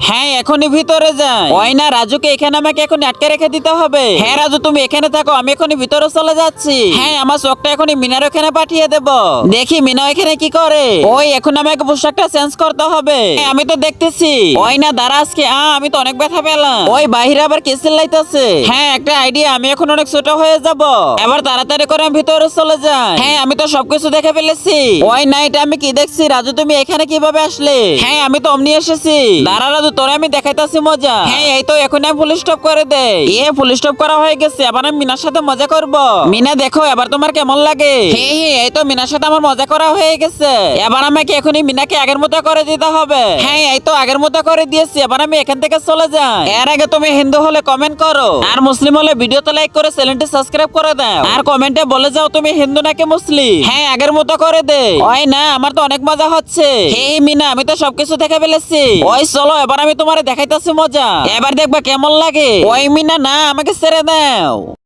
হ্যাঁ এখনই ভিতরে যাই। ওই না রাজুকে এখানে আমাকে এখন আটকে রেখে দিতে হবে। হ্যাঁ রাজু তুমি এখানে থাকো, আমি এখনই ভিতরে চলে যাচ্ছি। হ্যাঁ আমার চোখটা এখনই মিনার ওখানে পাঠিয়ে দেব। দেখি মিনা এখানে কি করে। ওই এখন আমাকে পোশাকটা চেঞ্জ করতে হবে। হ্যাঁ, আমি তো দেখতেছি। ওই না দাঁড়া আজকে আমি তো অনেক ব্যথা পেলাম। ওই বাইরে আবার কে চিল্লাইতেছে। হ্যাঁ একটা আইডিয়া, আমি এখন অনেক ছোট হয়ে যাব। এবার তাড়াতাড়ি করে আমি ভিতরে চলে যাই। হ্যাঁ আমি তো সবকিছু দেখে ফেলেছি। ওই না এটা আমি কি দেখছি, রাজু তুমি এখানে কিভাবে আসলে? হ্যাঁ আমি তো অমনি এসেছি। দাঁড়া রাজু তোরে আমি দেখাইতাছি মজা। হ্যাঁ এই তো এখন আমি ফুল স্টপ করে দে। ফুল স্টপ করা হয়ে গেছে, আবার আমি মিনার সাথে মজা করব। মিনা দেখো এবার তোমার কেমন লাগে? হ্যাঁ এই তো মিনার সাথে আমার মজা করা হয়ে গেছে। এবার আমাকে এখনই মিনাকে আগের মতো করে দিতে হবে। হ্যাঁ এই তো আগের মতো করে দিয়েছি, এবার আমি এখান থেকে চলে যাই। এর আগে তুমি হিন্দু হলে কমেন্ট করো, আর মুসলিম হলে ভিডিওতে লাইক করে চ্যানেলটি সাবস্ক্রাইব করে দাও, আর কমেন্টে বলে যাও তুমি হিন্দু নাকি মুসলিম। হ্যাঁ আগের মতো করে দে। ওই না আমার তো অনেক মজা হচ্ছে। হে মিনা আমি তো সবকিছু দেখে ফেলেছি। ওই চলো এবার আমি তোমারে দেখাইতেছি মজা, এবার দেখবা কেমন লাগে। ওই মিনা না আমাকে ছেড়ে দাও।